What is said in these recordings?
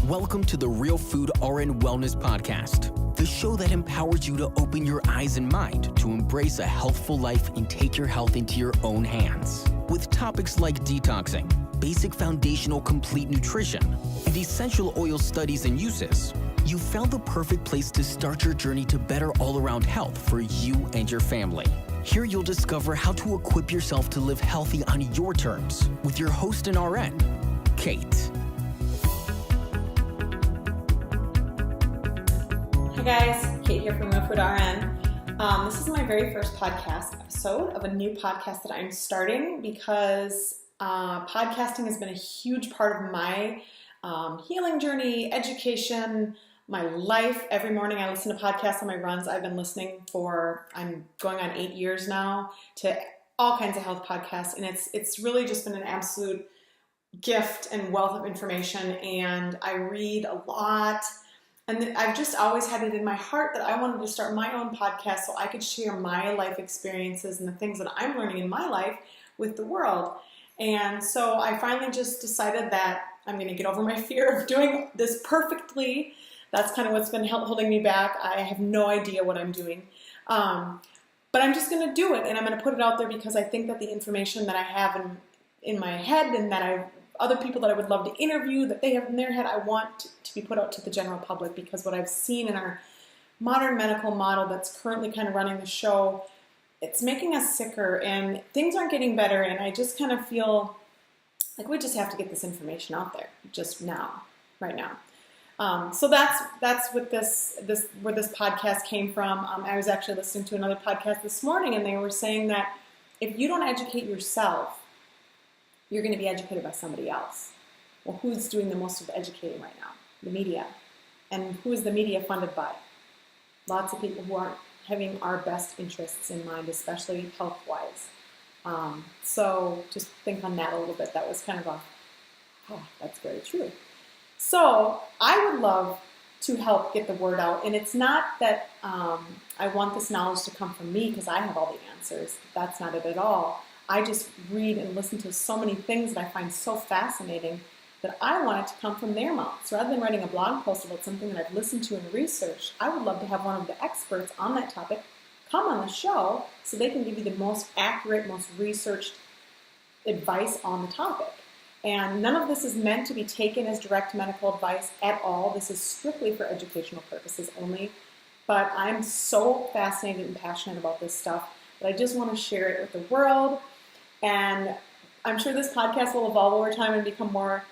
Welcome to the Real Food RN Wellness Podcast, the show that empowers you to open your eyes and mind to embrace a healthful life and take your health into your own hands. With topics like detoxing, basic foundational complete nutrition, and essential oil studies and uses, you found the perfect place to start your journey to better all-around health for you and your family. Here you'll discover how to equip yourself to live healthy on your terms with your host and RN, Kate. Hey guys, Kate here from Real Food RN. This is my very first podcast episode of a new podcast that I'm starting because podcasting has been a huge part of my healing journey, education, my life. Every morning I listen to podcasts on my runs. I've been listening I'm going on 8 years now, to all kinds of health podcasts, and it's really just been an absolute gift and wealth of information, and I read a lot. And I've just always had it in my heart that I wanted to start my own podcast so I could share my life experiences and the things that I'm learning in my life with the world. And so I finally just decided that I'm going to get over my fear of doing this perfectly. That's kind of what's been holding me back. I have no idea what I'm doing. But I'm just going to do it, and I'm going to put it out there because I think that the information that I have in my head and that other people that I would love to interview, that they have in their head, I want to be put out to the general public, because what I've seen in our modern medical model that's currently kind of running the show, it's making us sicker and things aren't getting better, and I just kind of feel like we just have to get this information out there just now, right now. So that's what where this podcast came from. I was actually listening to another podcast this morning, and they were saying that if you don't educate yourself, you're going to be educated by somebody else. Well, who's doing the most of the educating right now? The media. And who is the media funded by? Lots of people who aren't having our best interests in mind, especially health-wise. So just think on that a little bit. That was kind of that's very true. So I would love to help get the word out. And it's not that I want this knowledge to come from me because I have all the answers. That's not it at all. I just read and listen to so many things that I find so fascinating that I want it to come from their mouths. Rather than writing a blog post about something that I've listened to and researched, I would love to have one of the experts on that topic come on the show so they can give you the most accurate, most researched advice on the topic. And none of this is meant to be taken as direct medical advice at all. This is strictly for educational purposes only. But I'm so fascinated and passionate about this stuff that I just want to share it with the world. And I'm sure this podcast will evolve over time and become more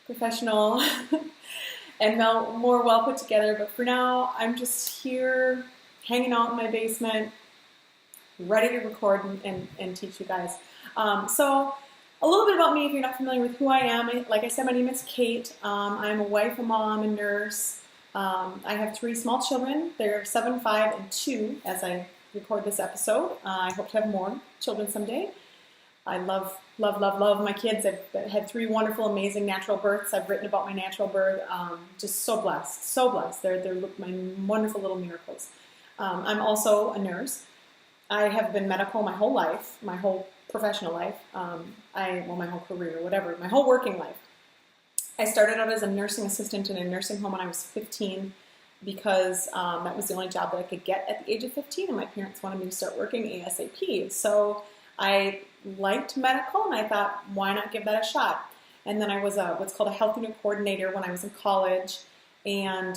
professional and more well put together. But for now, I'm just here hanging out in my basement, ready to record and teach you guys. So a little bit about me, if you're not familiar with who I am. Like I said, my name is Kate. I'm a wife, a mom, a nurse. I have 3 small children. They're 7, 5, and 2 as I record this episode. I hope to have more children someday. I love my kids. I've had 3 wonderful, amazing natural births. I've written about my natural birth. Just so blessed. They're my wonderful little miracles. I'm also a nurse. I have been medical my whole life, my whole professional life. My whole career, whatever, my whole working life. I started out as a nursing assistant in a nursing home when I was 15 because that was the only job that I could get at the age of 15, and my parents wanted me to start working ASAP. So I liked medical, and I thought, why not give that a shot? And then I was what's called a health unit coordinator when I was in college, and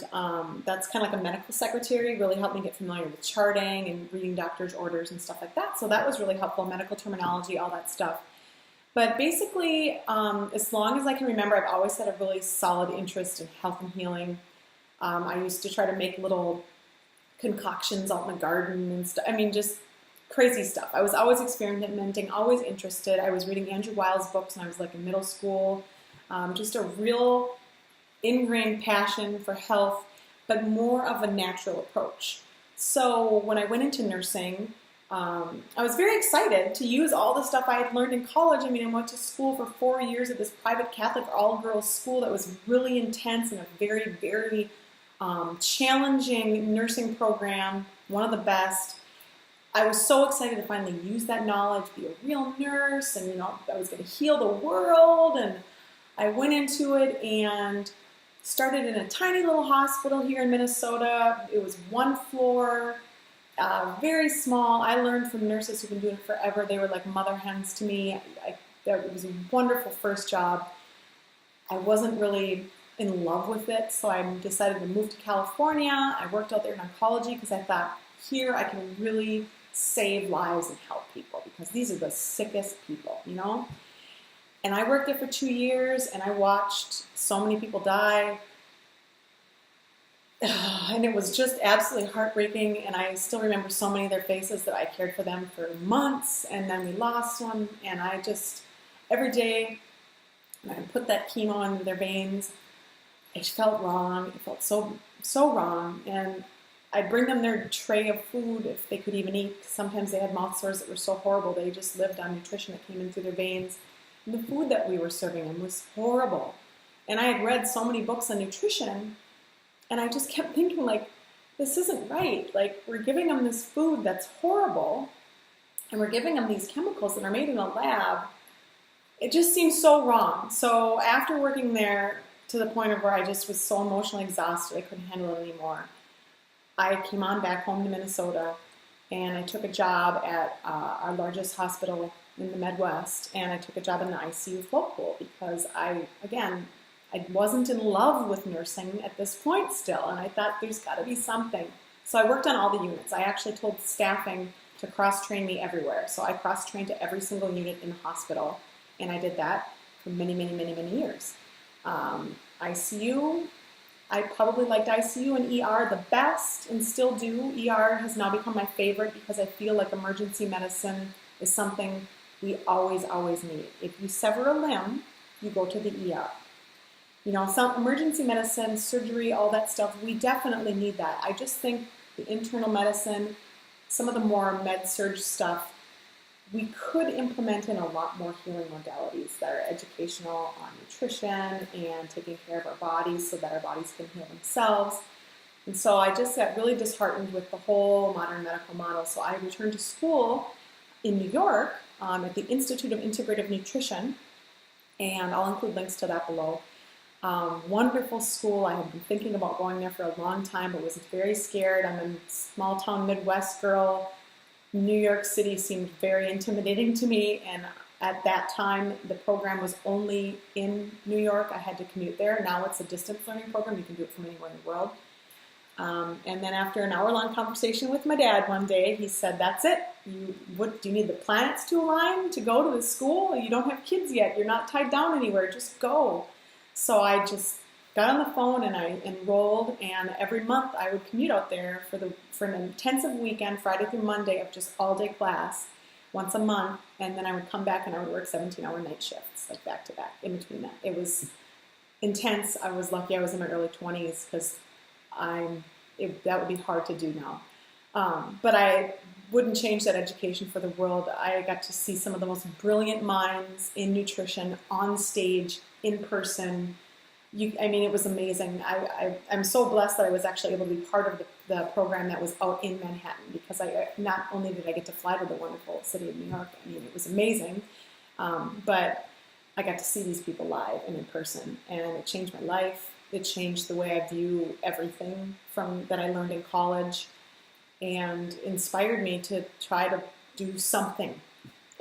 that's kind of like a medical secretary, really helped me get familiar with charting and reading doctor's orders and stuff like that. So that was really helpful, medical terminology, all that stuff. But basically, as long as I can remember, I've always had a really solid interest in health and healing. I used to try to make little concoctions out in the garden and stuff. I mean, just crazy stuff. I was always experimenting, always interested. I was reading Andrew Weil's books when I was like in middle school. Just a real ingrained passion for health, but more of a natural approach. So when I went into nursing, I was very excited to use all the stuff I had learned in college. I mean, I went to school for 4 years at this private Catholic all-girls school that was really intense and a very, very challenging nursing program, one of the best. I was so excited to finally use that knowledge, be a real nurse, and I was going to heal the world. And I went into it, and Started in a tiny little hospital here in Minnesota. It was one floor, very small. I learned from nurses who've been doing it forever. They were like mother hens to me. It was a wonderful first job. I wasn't really in love with it, so I decided to move to California. I worked out there in oncology because I thought here I can really save lives and help people because these are the sickest people, you know? And I worked there for 2 years and I watched so many people die. And it was just absolutely heartbreaking. And I still remember so many of their faces that I cared for them for months. And then we lost one. And I just, every day, when I put that chemo into their veins, it felt wrong. It felt so wrong. And I'd bring them their tray of food if they could even eat. Sometimes they had mouth sores that were so horrible. They just lived on nutrition that came in through their veins. And the food that we were serving them was horrible. And I had read so many books on nutrition, and I just kept thinking, like, this isn't right. Like, we're giving them this food that's horrible, and we're giving them these chemicals that are made in a lab. It just seems so wrong. So after working there to the point of where I just was so emotionally exhausted, I couldn't handle it anymore, I came on back home to Minnesota, and I took a job at our largest hospital in the Midwest, and I took a job in the ICU float pool because I wasn't in love with nursing at this point still, and I thought there's got to be something. So I worked on all the units. I actually told staffing to cross-train me everywhere. So I cross-trained to every single unit in the hospital, and I did that for many, many, many, many years. ICU, I probably liked ICU and ER the best and still do. ER has now become my favorite because I feel like emergency medicine is something we always, always need. If you sever a limb, you go to the ER. You know, some emergency medicine, surgery, all that stuff, we definitely need that. I just think the internal medicine, some of the more med-surg stuff, we could implement in a lot more healing modalities that are educational on nutrition and taking care of our bodies so that our bodies can heal themselves. And so I just got really disheartened with the whole modern medical model. So I returned to school in New York at the Institute of Integrative Nutrition, and I'll include links to that below. Wonderful school. I had been thinking about going there for a long time, but was very scared. I'm a small town Midwest girl. New York City seemed very intimidating to me, and at that time the program was only in New York. I had to commute there. Now it's a distance learning program. You can do it from anywhere in the world. And then after an hour-long conversation with my dad one day, he said, "That's it. Do you need the planets to align to go to the school? You don't have kids yet. You're not tied down anywhere. Just go." So I just got on the phone and I enrolled, and every month I would commute out there for an intensive weekend, Friday through Monday, of just all-day class once a month, and then I would come back and I would work 17-hour night shifts, like back-to-back in between that. It was intense. I was lucky I was in my early 20s because that would be hard to do now. But I wouldn't change that education for the world. I got to see some of the most brilliant minds in nutrition on stage, in person. It was amazing. I'm so blessed that I was actually able to be part of the program that was out in Manhattan, because not only did I get to fly to the wonderful city of New York, it was amazing, but I got to see these people live and in person, and it changed my life. It changed the way I view everything that I learned in college, and inspired me to try to do something,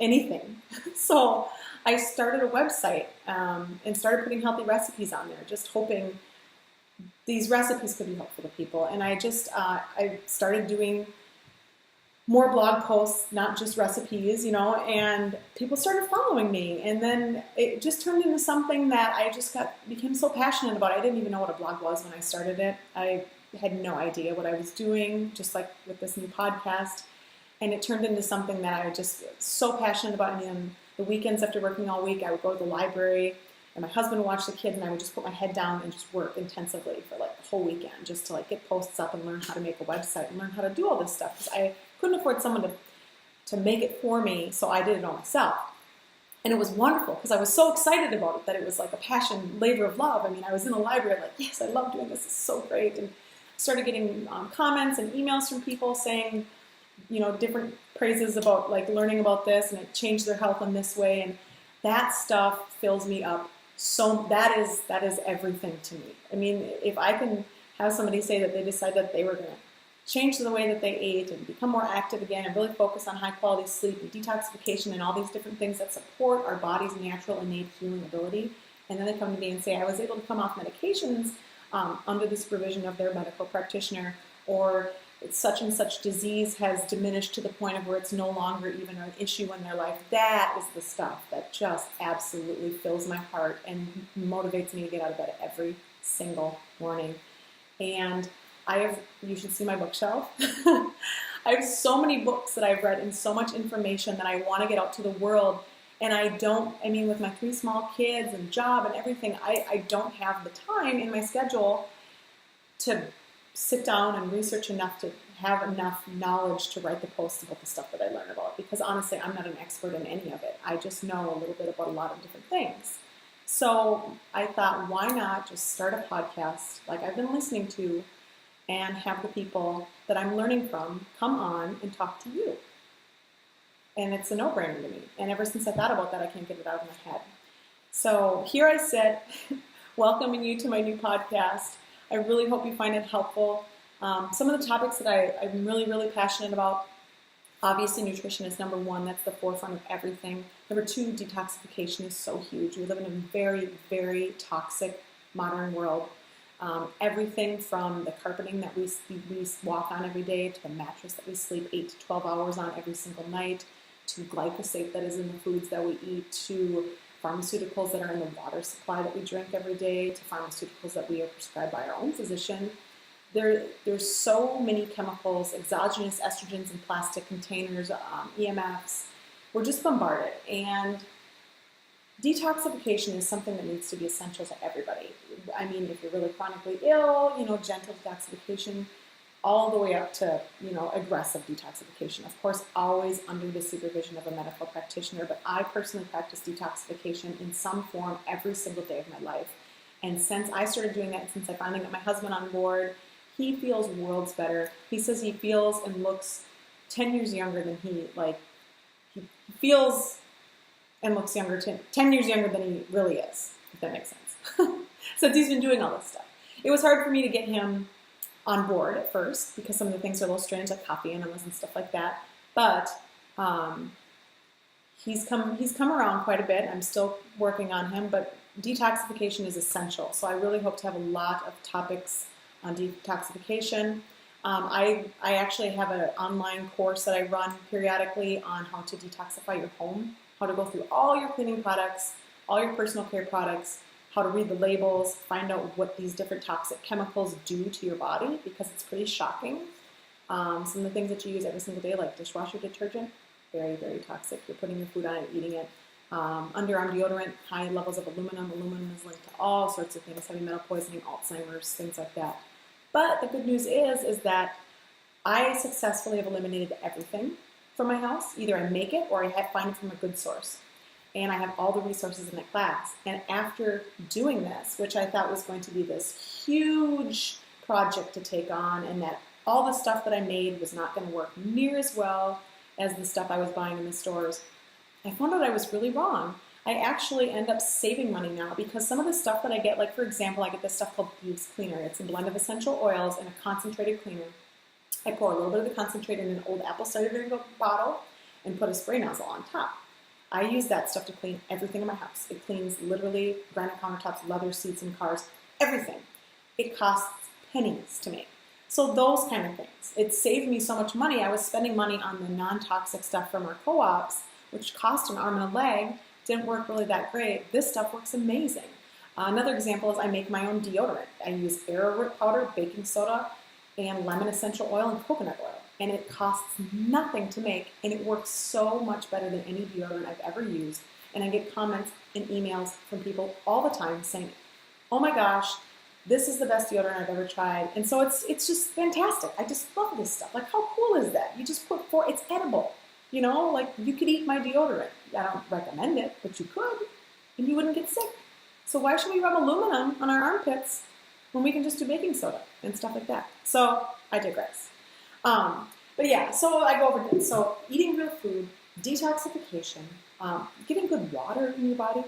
anything. So I started a website and started putting healthy recipes on there, just hoping these recipes could be helpful to people. And I started doing more blog posts, not just recipes, and people started following me. And then it just turned into something that I just became so passionate about. I didn't even know what a blog was when I started it. I had no idea what I was doing, just like with this new podcast. And it turned into something that I was just so passionate about. And the weekends after working all week, I would go to the library, and my husband would watch the kids, and I would just put my head down and just work intensively for like the whole weekend, just to get posts up and learn how to make a website and learn how to do all this stuff, because I couldn't afford someone to make it for me, so I did it all myself. And it was wonderful because I was so excited about it that it was like a passion, labor of love. I was in the library like, yes, I love doing this. It's so great. And started getting comments and emails from people saying, different praises about learning about this, and it changed their health in this way. And that stuff fills me up So that is everything to me. I mean, if I can have somebody say that they decided that they were going to change the way that they ate and become more active again and really focus on high quality sleep and detoxification and all these different things that support our body's natural innate healing ability. And then they come to me and say, I was able to come off medications under the supervision of their medical practitioner, or such and such disease has diminished to the point of where it's no longer even an issue in their life. That is the stuff that just absolutely fills my heart and motivates me to get out of bed every single morning. And you should see my bookshelf. I have so many books that I've read and so much information that I want to get out to the world. And with my 3 small kids and job and everything, I don't have the time in my schedule to sit down and research enough to have enough knowledge to write the posts about the stuff that I learn about. Because honestly, I'm not an expert in any of it. I just know a little bit about a lot of different things. So I thought, why not just start a podcast like I've been listening to and have the people that I'm learning from come on and talk to you. And it's a no-brainer to me. And ever since I thought about that, I can't get it out of my head. So here I sit, welcoming you to my new podcast. I really hope you find it helpful. Some of the topics that I'm really, really passionate about, obviously nutrition is number 1. That's the forefront of everything. Number 2, detoxification is so huge. We live in a very, very toxic modern world. Everything from the carpeting that we walk on every day, to the mattress that we sleep 8 to 12 hours on every single night, to glyphosate that is in the foods that we eat, to pharmaceuticals that are in the water supply that we drink every day, to pharmaceuticals that we are prescribed by our own physician. There's so many chemicals, exogenous estrogens in plastic containers, EMFs. We're just bombarded. And detoxification is something that needs to be essential to everybody. I mean, if you're really chronically ill, gentle detoxification, all the way up to, aggressive detoxification. Of course, always under the supervision of a medical practitioner, but I personally practice detoxification in some form every single day of my life. And since I started doing that, since I finally got my husband on board, he feels worlds better. He says he feels and looks 10 years younger than he feels and looks younger, 10 years younger than he really is, if that makes sense. Since he's been doing all this stuff. It was hard for me to get him on board at first because some of the things are a little strange, like coffee enemas and stuff like that. But he's come around quite a bit. I'm still working on him, but detoxification is essential. So I really hope to have a lot of topics on detoxification. I actually have an online course that I run periodically on how to detoxify your home, how to go through all your cleaning products, all your personal care products, how to read the labels, find out what these different toxic chemicals do to your body, because it's pretty shocking. Some of the things that you use every single day, like dishwasher detergent, very, very toxic. You're putting your food on it, eating it. Underarm deodorant, high levels of aluminum. Aluminum is linked to all sorts of things, heavy metal poisoning, Alzheimer's, things like that. But the good news is that I successfully have eliminated everything from my house. Either I make it or I find it from a good source. And I have all the resources in the class. And after doing this, which I thought was going to be this huge project to take on, and that all the stuff that I made was not going to work near as well as the stuff I was buying in the stores, I found out I was really wrong. I actually end up saving money now because some of the stuff that I get, like for example, I get this stuff called Beef's Cleaner. It's a blend of essential oils and a concentrated cleaner. I pour a little bit of the concentrate in an old apple cider vinegar bottle and put a spray nozzle on top. I use that stuff to clean everything in my house. It cleans literally granite countertops, leather seats in cars, everything. It costs pennies to make. So those kind of things. It saved me so much money. I was spending money on the non-toxic stuff from our co-ops, which cost an arm and a leg, didn't work really that great. This stuff works amazing. Another example is I make my own deodorant. I use arrowroot powder, baking soda, and lemon essential oil and coconut oil. And it costs nothing to make, and it works so much better than any deodorant I've ever used. And I get comments and emails from people all the time saying, oh my gosh, this is the best deodorant I've ever tried. And so it's just fantastic. I just love this stuff. Like, how cool is that? You just put it's edible. You know, like you could eat my deodorant. I don't recommend it, but you could, and you wouldn't get sick. So why should we rub aluminum on our armpits when we can just do baking soda and stuff like that? So I digress. But yeah, so I go over this. So eating real food, detoxification, Getting good water in your body.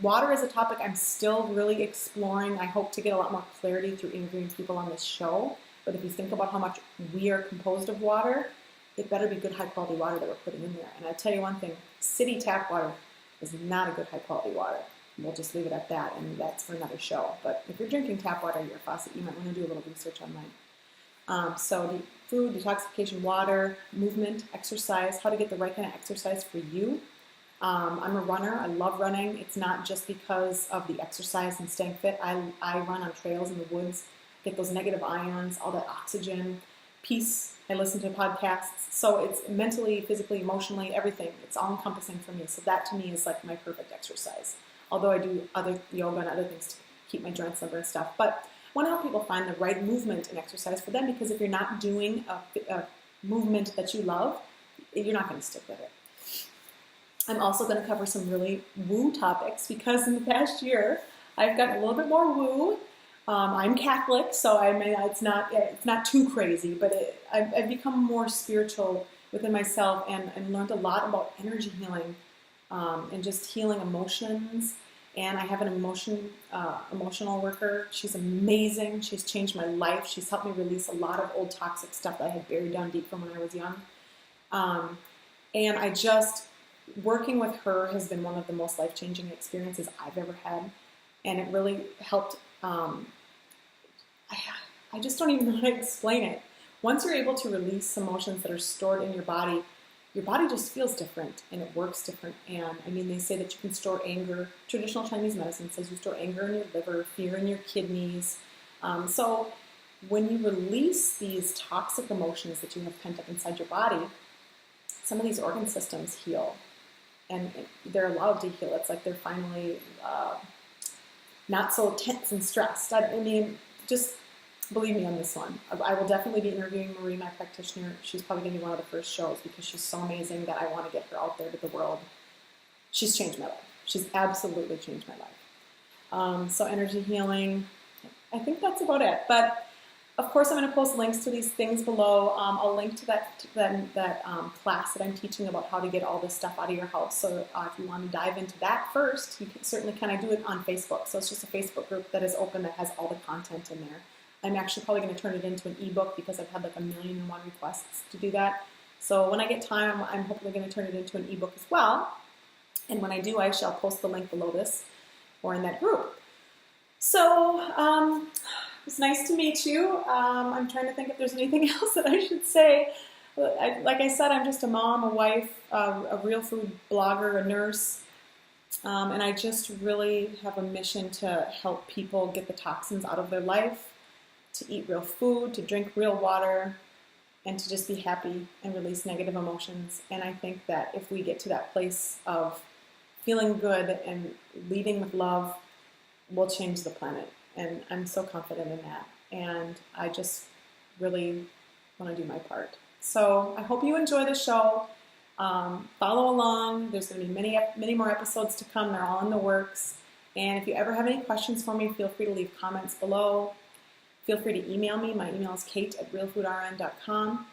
Water is a topic I'm still really exploring. I hope to get a lot more clarity through interviewing people on this show. But if you think about how much we are composed of water, it better be good high quality water that we're putting in there. And I tell you one thing, city tap water is not a good high quality water. We'll just leave it at that, and that's for another show. But if you're drinking tap water at your faucet, you might want to do a little research online. So the food, detoxification, water, movement, exercise, how to get the right kind of exercise for you. I'm a runner. I love running. It's not just because of the exercise and staying fit. I run on trails in the woods, get those negative ions, all that oxygen, peace. I listen to podcasts. So it's mentally, physically, emotionally, everything. It's all encompassing for me. So that to me is like my perfect exercise. Although I do other yoga and other things to keep my joints limber and stuff. But I want to help people find the right movement and exercise for them, because if you're not doing a movement that you love, you're not going to stick with it. I'm also going to cover some really woo topics, because in the past year I've gotten a little bit more woo. I'm Catholic, so I mean it's not too crazy, but I've become more spiritual within myself and learned a lot about energy healing and just healing emotions. And I have an emotional worker. She's amazing. She's changed my life. She's helped me release a lot of old toxic stuff that I had buried down deep from when I was young. And I just, working with her has been one of the most life-changing experiences I've ever had. And it really helped. I just don't even know how to explain it. Once you're able to release emotions that are stored in your body just feels different and it works different. And I mean, they say that you can store anger. Traditional Chinese medicine says you store anger in your liver, fear in your kidneys. So when you release these toxic emotions that you have pent up inside your body, some of these organ systems heal. And they're allowed to heal. It's like they're finally not so tense and stressed. I mean, just believe me on this one. I will definitely be interviewing Marie, my practitioner. She's probably going to be one of the first shows, because she's so amazing that I want to get her out there to the world. She's changed my life. She's absolutely changed my life. So energy healing, I think that's about it. But of course, I'm going to post links to these things below. I'll link to that class that I'm teaching about how to get all this stuff out of your house. So if you want to dive into that first, you can certainly do it on Facebook. So it's just a Facebook group that is open that has all the content in there. I'm actually probably going to turn it into an ebook, because I've had like 1,000,001 requests to do that. So when I get time, I'm hopefully going to turn it into an ebook as well. And when I do, I shall post the link below this or in that group. So it's nice to meet you. I'm trying to think if there's anything else that I should say. Like I said, I'm just a mom, a wife, a real food blogger, a nurse. And I just really have a mission to help people get the toxins out of their life, to eat real food, to drink real water, and to just be happy and release negative emotions. And I think that if we get to that place of feeling good and leading with love, we'll change the planet. And I'm so confident in that. And I just really want to do my part. So I hope you enjoy the show. Follow along. There's going to be many more episodes to come. They're all in the works. And if you ever have any questions for me, feel free to leave comments below. Feel free to email me. My email is kate@realfoodrn.com.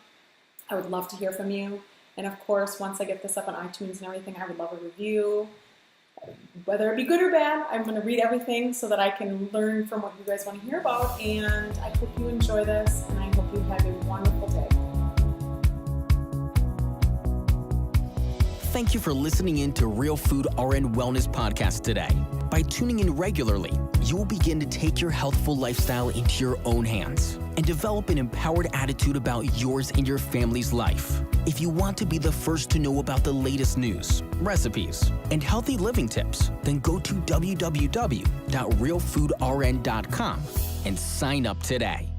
I would love to hear from you. And of course, once I get this up on iTunes and everything, I would love a review. Whether it be good or bad, I'm going to read everything so that I can learn from what you guys want to hear about. And I hope you enjoy this, and I hope you have a wonderful day. Thank you for listening in to Real Food RN Wellness Podcast today. By tuning in regularly, you will begin to take your healthful lifestyle into your own hands and develop an empowered attitude about yours and your family's life. If you want to be the first to know about the latest news, recipes, and healthy living tips, then go to www.realfoodrn.com and sign up today.